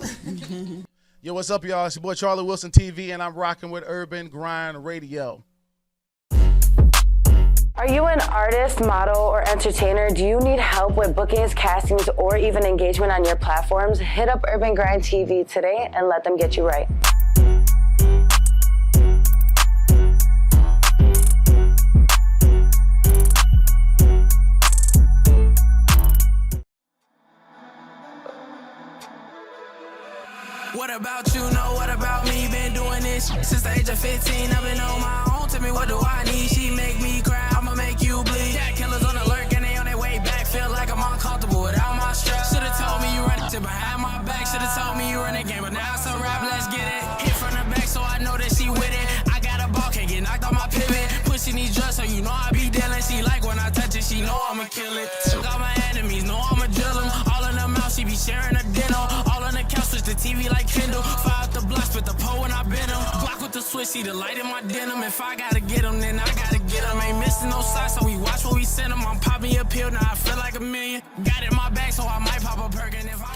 Yo, what's up, y'all? It's your boy Charlie Wilson TV, and I'm rocking with Urban Grind Radio. Are you an artist, model, or entertainer? Do you need help with bookings, castings, or even engagement on your platforms? Hit up UrbanGrindTV today and let them get you right. What about you? Know what about me? Been doing this since the age of 15. I've been on my own. Tell me what do I need? She make me cry. I'ma make you bleed. Cat killers on alert and they on their way back. Feel like I'm uncomfortable without my strap. Should've told me you run it behind my back. Should've told me you run the game, but now it's a rap. Let's get it. Hit from the back, so I know that she with it. I got a ball, can't get knocked off my pivot. Pushing these drugs, so you know I be dealing. She like when I touch it, she know I'ma kill it. Took out my enemies, know I'ma drill them. All in her mouth, she be sharing her dinner. All on the couch, switch the TV like Kindle. Fire up the block, spit the pole when I bit him. Block with the switch, see the light in my denim. If I gotta get him, then I gotta get him. Ain't missing no shots, so we watch what we send him. I'm popping a pill, now I feel like a million. Got it in my bag, so I might pop a Perkin if I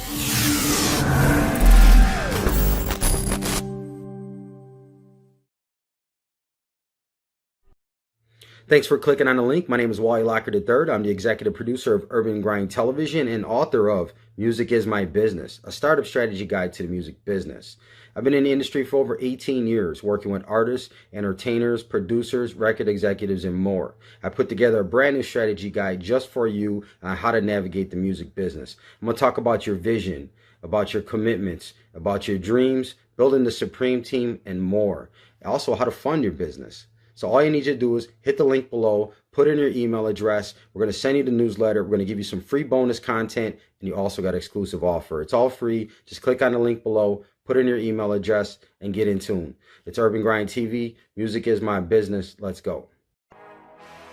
Thanks for clicking on the link. My name is Wally Locker III. I'm the executive producer of Urban Grind Television and author of Music is My Business, a startup strategy guide to the music business. I've been in the industry for over 18 years, working with artists, entertainers, producers, record executives, and more. I put together a brand new strategy guide just for you on how to navigate the music business. I'm going to talk about your vision, about your commitments, about your dreams, building the supreme team, and more. Also, how to fund your business. So all you need to do is hit the link below, put in your email address. We're going to send you the newsletter. We're going to give you some free bonus content, and you also got an exclusive offer. It's all free. Just click on the link below, put in your email address, and get in tune. It's Urban Grind TV. Music is my business. Let's go.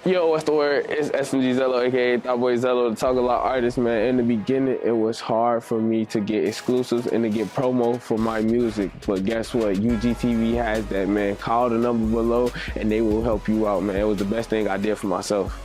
Yo, what's the word? It's Zello, aka Thot Zello, the Talk a Lot artist, man. In the beginning, it was hard for me to get exclusives and to get promo for my music. But guess what? UGTV has that, man. Call the number below and they will help you out, man. It was the best thing I did for myself.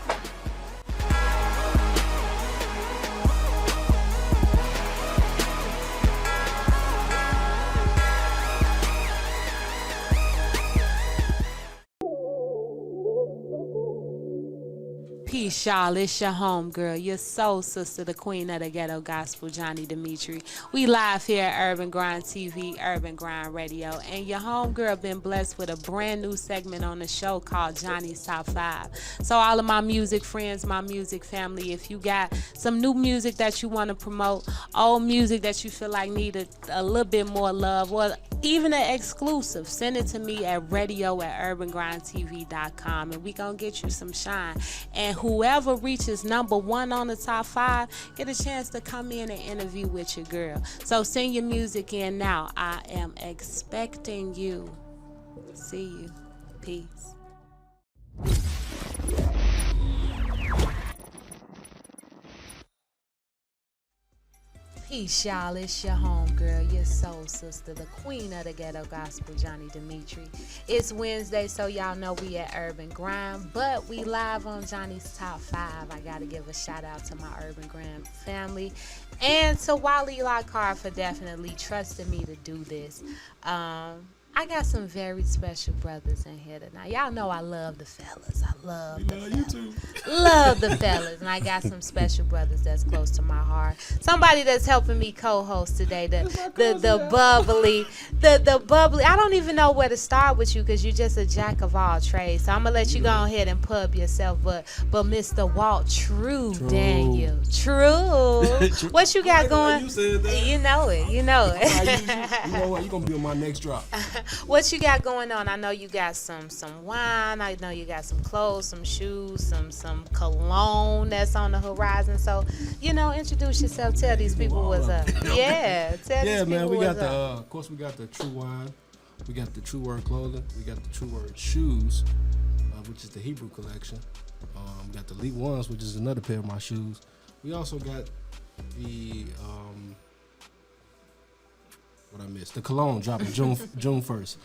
Peace, y'all. It's your homegirl, your soul sister, the queen of the ghetto gospel, Johni Demeatri. We live here at Urban Grind TV, Urban Grind Radio, and your homegirl been blessed with a brand new segment on the show called Johnny's Top 5. So all of my music friends, my music family, if you got some new music that you want to promote, old music that you feel like need a little bit more love, or even an exclusive, send it to me at radio@urbangrindtv.com, and we gonna get you some shine. And whoever reaches #1 on the top 5 get a chance to come in and interview with your girl. So send your music in now. I am expecting you. See you. Peace. Peace, y'all. It's your homegirl, your soul sister, the queen of the ghetto gospel, Johni Demeatri. It's Wednesday, so y'all know we at Urban Grind, but we live on Johnny's Top 5. I got to give a shout out to my Urban Grind family and to Wally Lockhart for definitely trusting me to do this. I got some very special brothers in here tonight. Y'all know I love the fellas. I love the fellas. You too. Love the fellas. And I got some special brothers that's close to my heart. Somebody that's helping me co-host today. The bubbly. I don't even know where to start with you because you're just a jack of all trades. So I'm going to let you go ahead and pub yourself. But Mr. Walt True Daniel. True. What you got going? You know it. You know it. You know what? You're going to be on my next drop. What you got going on? I know you got some wine. I know you got some clothes, some shoes, some cologne that's on the horizon. So, introduce yourself. Tell these people what's up. Yeah, tell these people we got what's up. Of course, we got the True Wine. We got the True Word clothing. We got the True Word shoes. which is the Hebrew collection. We got the Elite Ones, which is another pair of my shoes. We also got the what I missed, the cologne dropping June 1st.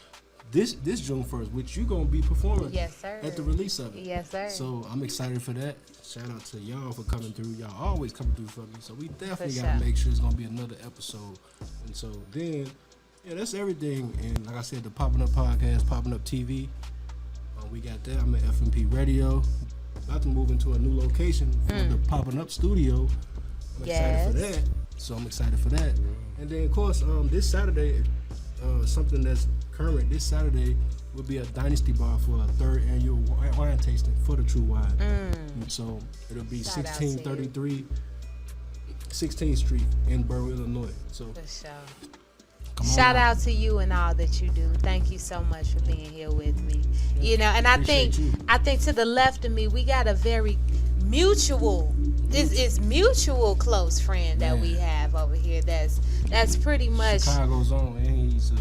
This June 1st, which you gonna be performing at the release of it. Yes, sir. So I'm excited for that. Shout out to y'all for coming through. Y'all always coming through for me. So we definitely gotta make sure it's gonna be another episode. And so then, yeah, that's everything. And like I said, the Popping Up Podcast, Popping Up TV. We got that. I'm at FMP Radio. About to move into a new location for the Popping Up Studio. I'm excited for that. So I'm excited for that. And then of course, this Saturday, something that's current this Saturday will be a Dynasty Bar for a 3rd annual wine tasting for the True Wine. And so it'll be 1633 16th Street in Burwell, Illinois. So for sure. Shout out to you and all that you do. Thank you so much for being here with me. You know, and I think to the left of me, we got a very mutual. It's mutual close friend that we have over here. That's pretty much Chicago's own. And he's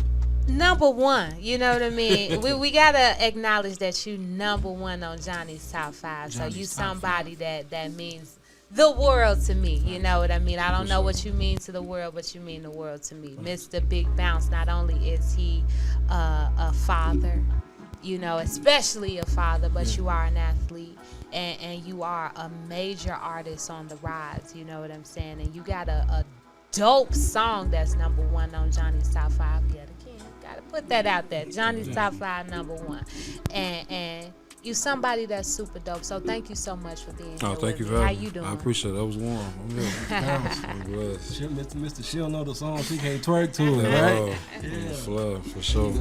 number one. You know what I mean? we gotta acknowledge that you number one on Johnny's Top 5. So you somebody that means the world to me. You know what I mean? I don't know what you mean to the world, but you mean the world to me. Mr. Big Bounce, not only is he a father, you know, especially a father, but you are an athlete. And you are a major artist on the rise, you know what I'm saying? And you got a dope song that's number one on Johnny's Top 5. Yeah, again, gotta put that out there. Johnny's Top 5 number one. And you somebody that's super dope. So thank you so much for being here. Thank you me. very much. How you doing? I appreciate it. That was warm. I'm good. Mr. She'll know the song. She can't twerk to it, right? Yeah, for sure.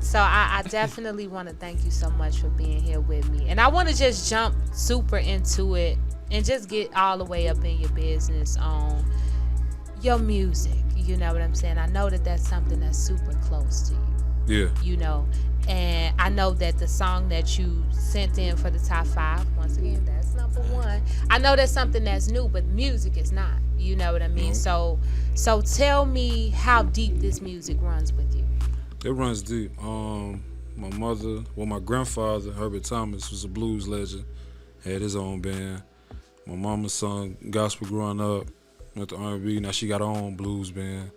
So I definitely want to thank you so much for being here with me. And I want to just jump super into it and just get all the way up in your business on your music. You know what I'm saying? I know that that's something that's super close to you. Yeah. You know, and I know that the song that you sent in for the Top 5, once again, that's number one. I know that's something that's new, but music is not. You know what I mean? So tell me how deep this music runs with you. It runs deep. My grandfather, Herbert Thomas, was a blues legend, had his own band. My mama sung gospel growing up, went to R&B, now she got her own blues band.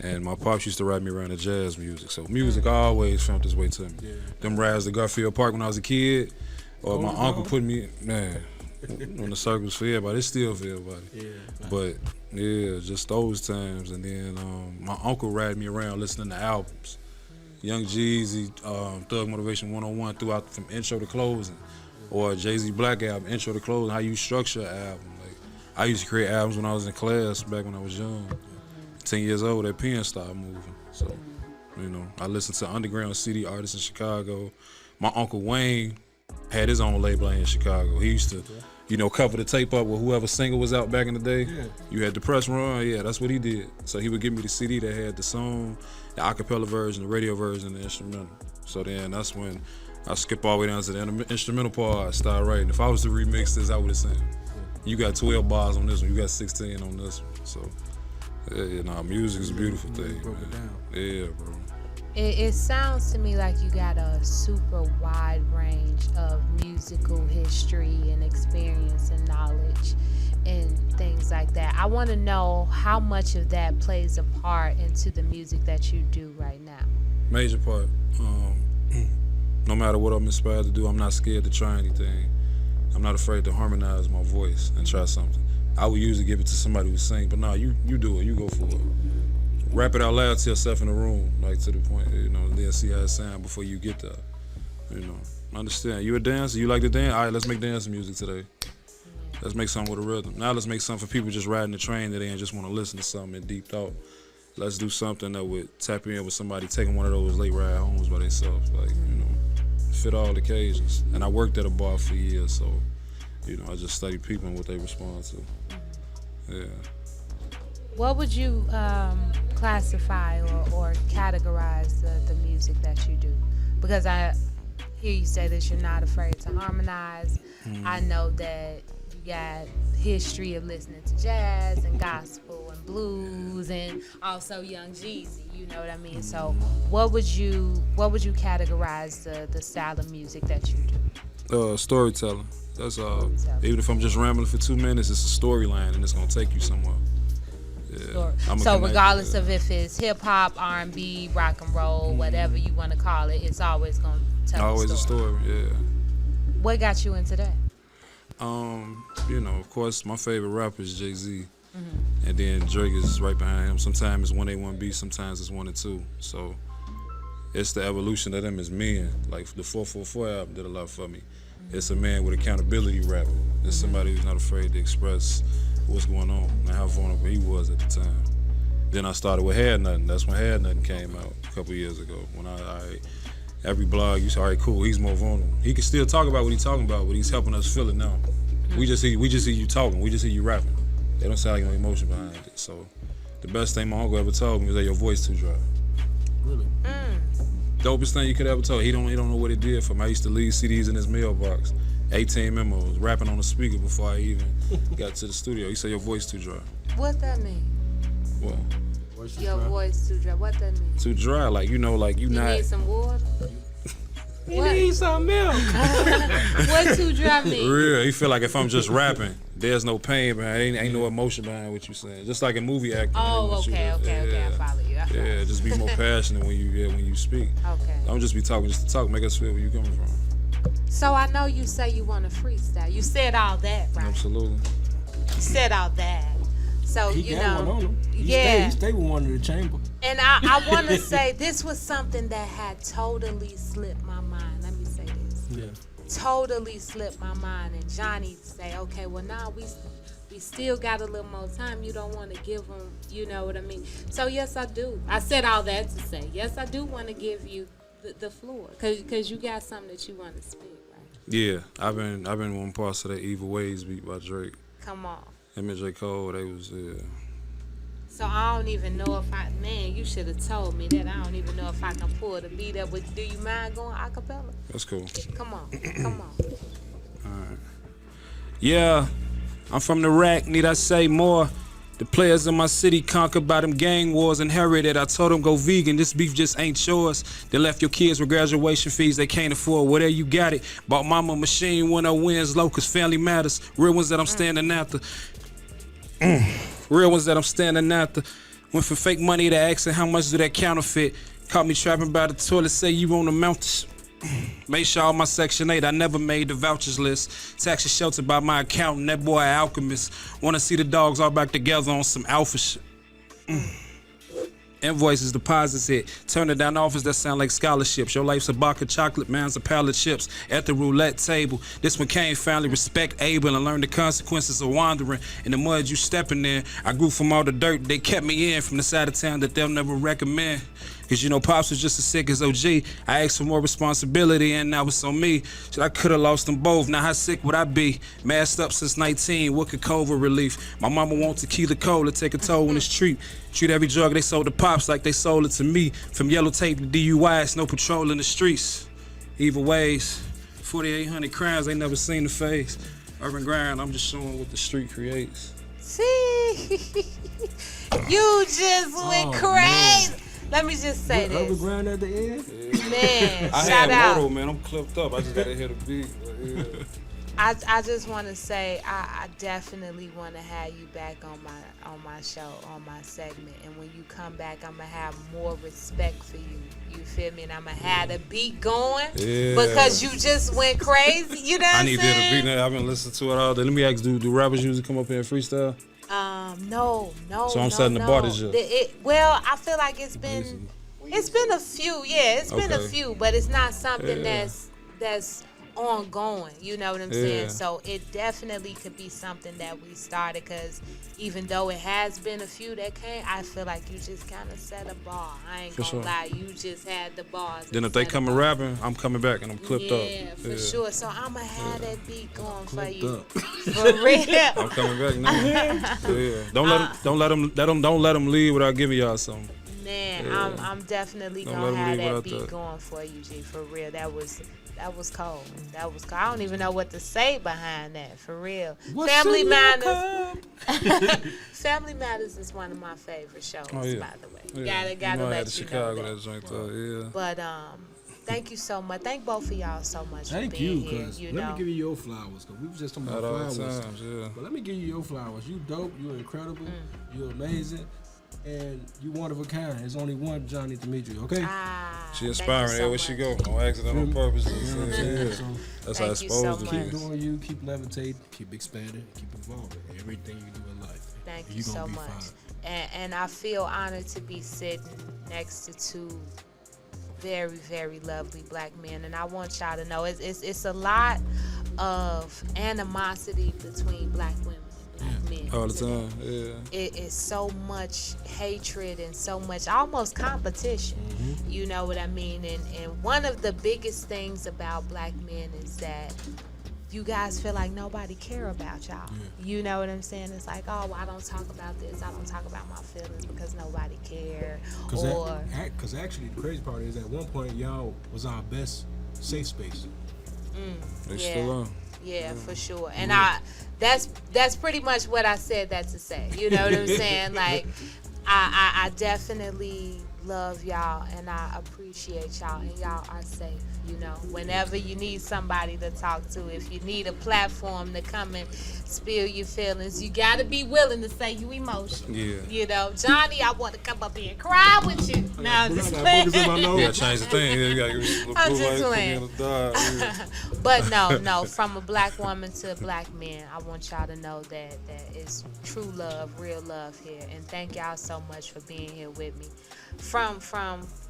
And my pops used to ride me around to jazz music. So music always found its way to me. Yeah. Them rides to Garfield Park when I was a kid, or my uncle put me, when the circles for everybody, it's still for everybody. Yeah. But yeah, just those times. And then my uncle ride me around listening to albums. Young Jeezy, Thug Motivation 101 throughout from intro to closing. Or Jay-Z Black album, intro to closing, how you structure an album. Like, I used to create albums when I was in class back when I was young. 10 years old, that pen started moving. So, you know, I listened to underground CD artists in Chicago. My Uncle Wayne had his own label in Chicago. He used to, you know, cover the tape up with whoever single was out back in the day. Yeah. You had the press run, that's what he did. So he would give me the CD that had the song, the acapella version, the radio version, the instrumental. So then that's when I skip all the way down to the instrumental part, I started writing. If I was to remix this, I would have said, you got 12 bars on this one, you got 16 on this one. So music is a beautiful thing, man. Yeah, bro. It sounds to me like you got a super wide range of musical history and experience and knowledge and things like that. I want to know how much of that plays a part into the music that you do right now. Major part. No matter what I'm inspired to do, I'm not scared to try anything. I'm not afraid to harmonize my voice and try something. I would usually give it to somebody who sing, but you do it, you go for it. Rap it out loud to yourself in the room, like to the point, you know, and then see how it sounds before you get there. You know, understand. You a dancer, you like to dance? All right, let's make dance music today. Let's make something with a rhythm. Now let's make something for people just riding the train today and just want to listen to something in deep thought. Let's do something that would tap in with somebody taking one of those late ride homes by themselves, like, you know, fit all occasions. And I worked at a bar for years, so, you know, I just study people and what they respond to. Yeah. What would you classify or categorize the music that you do? Because I hear you say that you're not afraid to harmonize. I know that you got history of listening to jazz and gospel and blues and also Young Jeezy. You know what I mean? So what would you categorize the style of music that you do? Storytelling. That's all. Even if I'm just rambling for 2 minutes, it's a storyline and it's gonna take you somewhere. Yeah. So regardless of if it's hip hop, R&B, rock and roll, whatever you want to call it, it's always gonna tell always a story. Yeah. What got you into that? You know, of course, my favorite rapper is Jay-Z. And then Drake is right behind him. Sometimes it's 1A, 1B, sometimes it's 1 and 2. So it's the evolution of them as men. Like the 444 album did a lot for me. It's a man with accountability rapper. It's somebody who's not afraid to express what's going on and how vulnerable he was at the time. Then I started with Had Nothing. That's when Had Nothing came out a couple years ago. When every blog, you say, all right, cool, he's more vulnerable. He can still talk about what he's talking about, but he's helping us feel it now. We just hear you talking. We just hear you rapping. They don't sound like no emotion behind it. So the best thing my uncle ever told me was that your voice too dry. Really? Dopest thing you could ever tell. He don't know what it did for me. I used to leave CDs in his mailbox, 18 memos, rapping on the speaker before I even got to the studio. He said your voice too dry. What that mean? What? Your voice too dry. What that mean? Too dry, like you know, like you not. Need some water. He needs some milk. What too dry mean? Real. He feel like if I'm just rapping, there's no pain behind it. Ain't no emotion behind what you saying. Just like in movie acting. Oh, okay. I follow you. Yeah, just be more passionate when you speak. Okay. Don't just be talking just to talk. Make us feel where you coming from. So I know you say you want to freestyle. You said all that, right? Absolutely. You said all that. So he you got know, one on him. He stay with one in the chamber. And I want to say this was something that had totally slipped my mind. Let me say this. Yeah. Totally slipped my mind. And Johnny say, okay, well now we still got a little more time. You don't want to give them, you know what I mean? So yes, I do. I said all that to say, yes, I do want to give you the floor, cause you got something that you want to speak, right? Yeah, I've been one part of that Evil Ways beat by Drake. Come on. Him and J. Cole, they was So I don't even know if man, you should have told me that. I don't even know if I can pull the beat up. But do you mind going a cappella? That's cool. Come on. All right. Yeah, I'm from the rack. Need I say more? The players in my city conquered by them gang wars, inherited. I told them go vegan, this beef just ain't yours. They left your kids with graduation fees they can't afford. Well, there you got it. Bought mama a machine, winner wins low, cause family matters. Real ones that I'm standing after. Real ones that I'm standing after. Went from fake money to asking how much do that counterfeit. Caught me trapping by the toilet, say you on the mountains. Made sure all my Section 8, I never made the vouchers list. Taxes sheltered by my accountant, that boy alchemist. Wanna see the dogs all back together on some alpha shit. Invoices, deposits hit. Turning down offers that sound like scholarships. Your life's a box of chocolate, man's a pile of chips. At the roulette table, this one came finally respect able and learn the consequences of wandering. In the mud you stepping in, I grew from all the dirt they kept me in. From the side of town that they'll never recommend. Cause you know Pops was just as sick as OG. I asked for more responsibility and now it's on me. Shit, I could've lost them both, now how sick would I be? Masked up since 19, what could COVID relief? My mama wants tequila cola, take a toll when it's treat. Treat every drug they sold to Pops like they sold it to me. From yellow tape to DUIs, no patrol in the streets. Evil Ways, 4,800 crimes they never seen the face. Urban Grind, I'm just showing what the street creates. See, you just went crazy. Man. Let me just say this. Urban Grind at the end? Yeah. Man, I shout out. Moto, man. I'm clipped up. I just gotta hit a beat. Yeah. I just want to say I definitely want to have you back on my show, on my segment, and when you come back, I'm gonna have more respect for you. You feel me? And I'm gonna have the beat going because you just went crazy. You know what I'm saying? I need to hear the beat. I've been listening to it all day. Let me ask, do rappers usually come up here and freestyle? No. So I'm setting the bar this year. Well, I feel like it's been a few. Yeah, it's been a few, but it's not something that's ongoing. You know what I'm saying? So it definitely could be something that we started because even though it has been a few that came, I feel like you just kind of set a bar. I ain't gonna lie, you just had the bars. Then if they come and rapping, I'm coming back and I'm clipped up. Yeah, for sure. So I'ma have that beat going for you. For real. I'm coming back now. Don't let them leave without giving y'all something. Man, I'm definitely gonna have that beat going for you, G. For real, that was cold. That was cold. I don't even know what to say behind that, for real. What's Family in your Matters. Family Matters is one of my favorite shows, by the way. Gotta I let had you Chicago know that joint though, yeah. But thank you so much. Thank both of y'all so much for Thank being you, here. cause You let know. me give you your flowers, cause we was just talking about At all flowers. times, yeah. But let me give you your flowers. You dope. You incredible. You amazing. And you one of a kind. There's only one Johni Demeatri, okay? She inspiring everywhere she go. On accident, on purpose. That's how it's supposed to be. Keep doing you. Keep levitating. Keep expanding. Keep evolving. Everything you do in life. Thank you so much. And I feel honored to be sitting next to two very, very lovely black men. And I want y'all to know it's a lot of animosity between black women. Men all the today. time, yeah. It is so much hatred and so much almost competition. You know what I mean? And one of the biggest things about black men is that you guys feel like nobody care about y'all. You know what I'm saying? It's like, oh, well, I don't talk about this. I don't talk about my feelings because nobody care. Because actually, the crazy part is at one point, y'all was our best safe space. They still are. Yeah, for sure. And that's pretty much what I said that to say. You know what I'm saying? Like, I definitely love y'all and I appreciate y'all, and y'all are safe. You know, whenever you need somebody to talk to, if you need a platform to come and spill your feelings, you got to be willing to say you emotional. Yeah. You know, Johnny, I want to come up here and cry with you. No, I'm just playing. You gotta change the thing. You gotta give I'm blue just light, playing. put me on the dot. But no, from a black woman to a black man, I want y'all to know that it's true love, real love here. And thank y'all so much for being here with me. From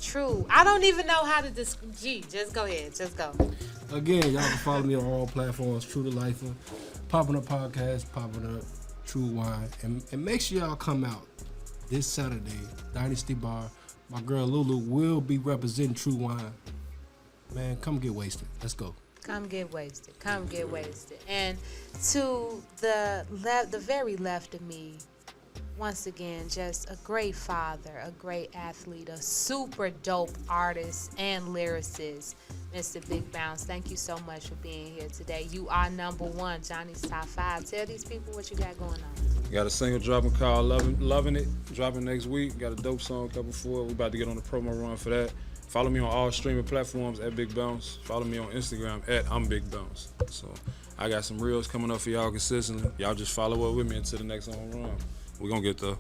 true, I don't even know how to describe. Just go ahead, just go. Again, y'all can follow me on all platforms, True to Lifer, Popping Up Podcast, Popping Up, True Wine. And make sure y'all come out this Saturday, Dynasty Bar. My girl Lulu will be representing True Wine. Man, come get wasted. Let's go. Come get wasted. Come get wasted. And to the very left of me, once again, just a great father, a great athlete, a super dope artist and lyricist, Mr. Big Bounce. Thank you so much for being here today. You are number one, Johnny's Top 5. Tell these people what you got going on. Got a single dropping called Loving It, dropping next week. Got a dope song coming forward. We about to get on the promo run for that. Follow me on all streaming platforms at Big Bounce. Follow me on Instagram at I'm Big Bounce. So I got some reels coming up for y'all consistently. Y'all just follow up with me until the next home run. We're gonna get there.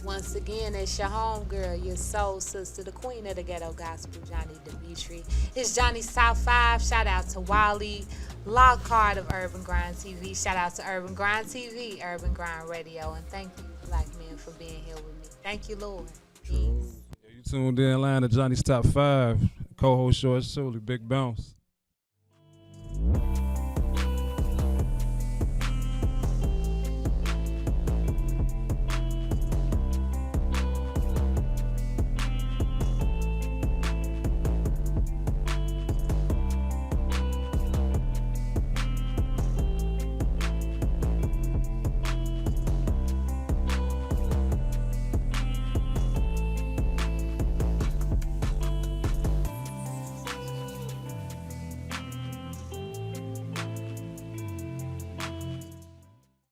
Once again, it's your homegirl, your soul sister, the queen of the ghetto gospel, Johni Demeatri. It's Johnny's Top 5. Shout out to Wally Lockhart of Urban Grind TV. Shout out to Urban Grind TV, Urban Grind Radio. And thank you, black men, for being here with me. Thank you, Lord. Peace. You tuned in line to Johnny's Top 5. Co-host yours truly, Big Bounce.